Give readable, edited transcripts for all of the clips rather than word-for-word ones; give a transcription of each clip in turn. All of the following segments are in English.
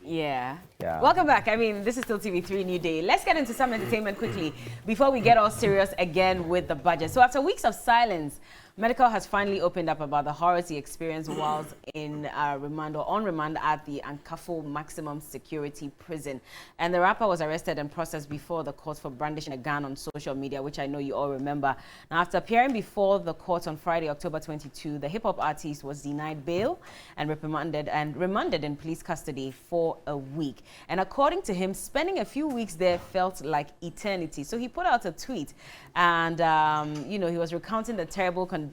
Yeah. Yeah. Welcome back. I mean, this is still TV3Newday. Let's get into some entertainment quickly before we get all serious again with the budget. So after weeks of silence, Medical has finally opened up about the horrors he experienced whilst in remand or on remand at the Ankafo Maximum Security Prison. And the rapper was arrested and processed before the court for brandishing a gun on social media, which I know you all remember. Now, after appearing before the court on Friday, October 22, the hip-hop artist was denied bail and remanded in police custody for a week. And according to him, spending a few weeks there felt like eternity. So he put out a tweet and, you know, he was recounting the terrible conditions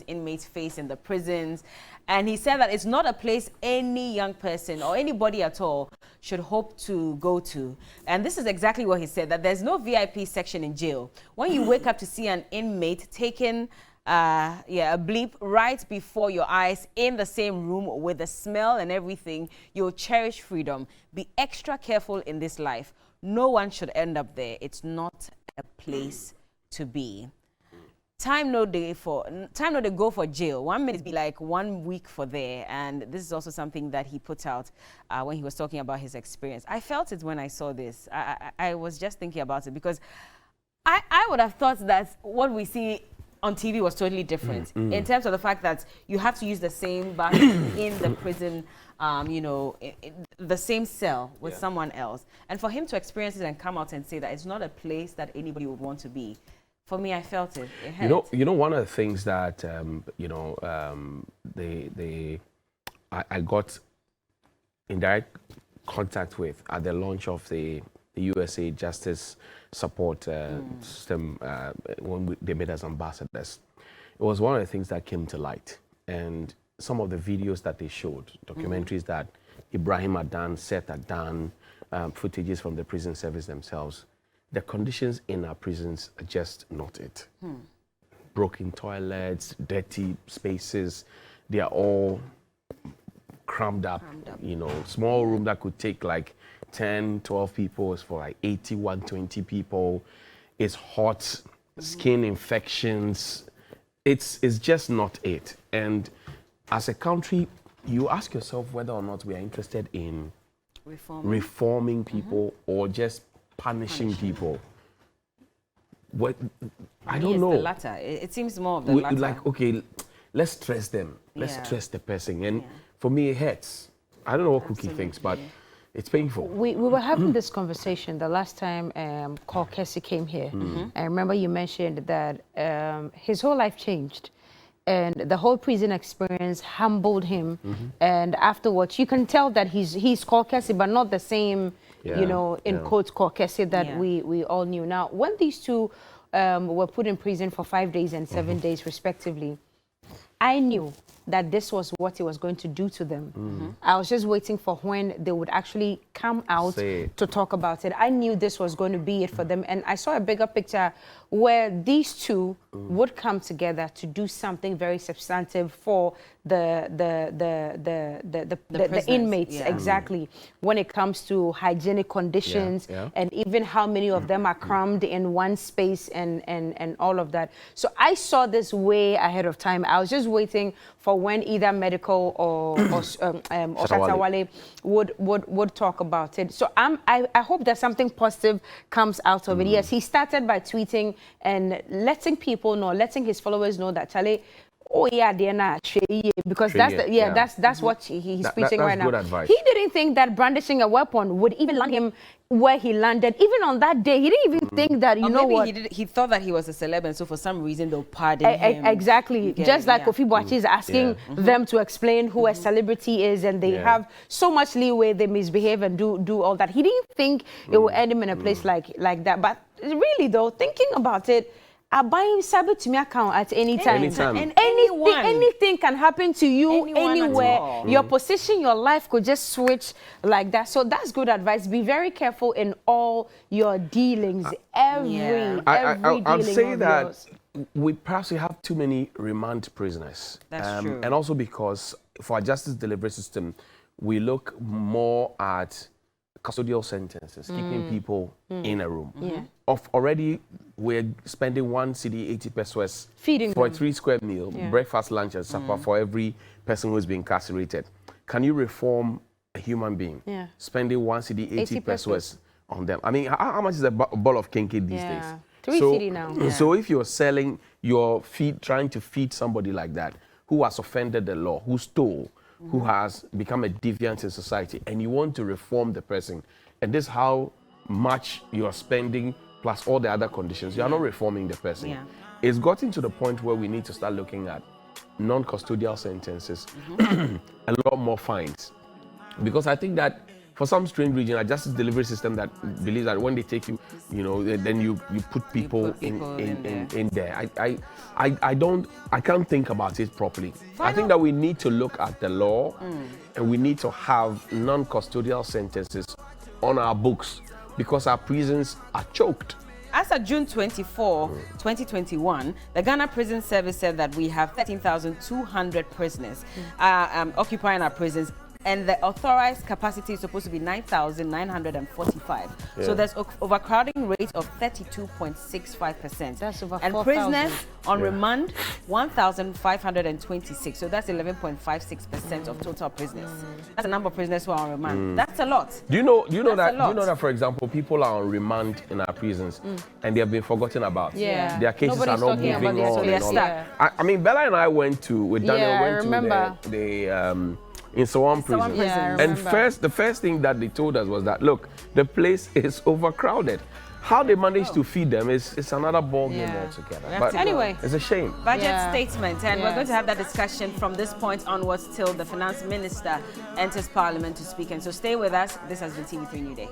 inmates face in the prisons. And he said that it's not a place any young person or anybody at all should hope to go to. And this is exactly what he said, that there's no VIP section in jail. When you wake up to see an inmate taking a bleep right before your eyes in the same room with the smell and everything, you'll cherish freedom. Be extra careful in this life. No one should end up there. It's not a place to be. Time no day go for jail. 1 minute be like 1 week for there. And this is also something that he put out when he was talking about his experience. I felt it when I saw this. I was just thinking about it because I would have thought that what we see on TV was totally different in terms of the fact that you have to use the same bathroom in the prison, you know, the same cell with someone else. And for him to experience it and come out and say that it's not a place that anybody would want to be. For me, I felt it. It hurt. You know, one of the things that I got in direct contact with at the launch of the USA Justice Support System when they made us ambassadors. It was one of the things that came to light, and some of the videos that they showed, documentaries that Ibrahim had done, Seth had done, footages from the prison service themselves. The conditions in our prisons are just not it. Broken toilets, dirty spaces, they are all crammed up. You know, small room that could take like 10, 12 people is for like 80, 120 people. It's hot, skin infections. It's just not it. And as a country, you ask yourself whether or not we are interested in reforming people or just punishing people. What I don't know. The latter. It seems more of the latter. Like, okay, let's stress them. Let's stress the person. And for me, it hurts. I don't know what Cookie thinks, but it's painful. We were having this conversation the last time Call Kessie came here. I remember you mentioned that his whole life changed. And the whole prison experience humbled him. And afterwards, you can tell that he's Call Kessie, but not the same, you know, in quotes, Call Kessie that we all knew. Now, when these two were put in prison for 5 days and 7 days, respectively, I knew that this was what it was going to do to them. I was just waiting for when they would actually come out to talk about it. I knew this was going to be it for them. And I saw a bigger picture where these two would come together to do something very substantive for the inmates, exactly, when it comes to hygienic conditions and even how many of them are crammed in one space and all of that. So I saw this way ahead of time. I was just waiting for when either Medical or Shatawale would talk about it. So I hope that something positive comes out of it. Yes, he started by tweeting and letting people know, letting his followers know that Charlie, oh yeah, they're not because that's what he's preaching right now. Advice. He didn't think that brandishing a weapon would even land him where he landed. Even on that day, he didn't even think that, you know what? He thought that he was a celeb, and so for some reason they'll pardon him. Exactly. Just like Kofi Boachi is asking them to explain who a celebrity is, and they have so much leeway, they misbehave and do all that. He didn't think it would end him in a place like that. But really though, thinking about it, buying Sabbath to me account at any time. And anything can happen to you anywhere. Your position, your life could just switch like that. So that's good advice. Be very careful in all your dealings. I'll say that we perhaps have too many remand prisoners. That's true. And also because for our justice delivery system, we look more at custodial sentences, keeping people in a room. Already, we're spending 1 cedi 80 pesos feeding for them. a 3-square meal, breakfast, lunch, and supper for every person who's been incarcerated. Can you reform a human being, Yeah. spending 1 cedi 80 pesos on them. I mean, how much is a ball of kinky these days? 3 cedi now. Yeah. So if you're selling your feed, trying to feed somebody like that who has offended the law, who stole, who has become a deviant in society, and you want to reform the person, and this is how much you are spending plus all the other conditions, you are not reforming the person. Yeah. It's gotten to the point where we need to start looking at non-custodial sentences, a lot more fines. Because I think that for some strange region, a justice delivery system that believes that when they take you, you know, then you put people, in there. I can't think about it properly. I think that we need to look at the law and we need to have non-custodial sentences on our books because our prisons are choked. As of June 24, 2021, the Ghana Prison Service said that we have 13,200 prisoners occupying our prisons, and the authorized capacity is supposed to be 9,945. Yeah. So there's overcrowding rate of 32.65%. That's over 4,000. And prisoners on remand, 1,526. So that's 11.56% of total prisoners. That's the number of prisoners who are on remand. That's a lot. Do you know that, for example, people are on remand in our prisons and they have been forgotten about? Yeah. Their cases Nobody's are not talking moving about on their and all case. that. I mean, Bella and I went to, with Daniel, Yeah, I went remember. to the in Sawam prison. Yeah, I And remember. the first thing that they told us was that, look, the place is overcrowded. How they managed to feed them is another ball game altogether. have But to go. Anyway. it's a shame. Budget statement, and we're Yes. going to have that discussion from this point onwards till the finance minister enters parliament to speak. And so stay with us. This has been TV3 New Day.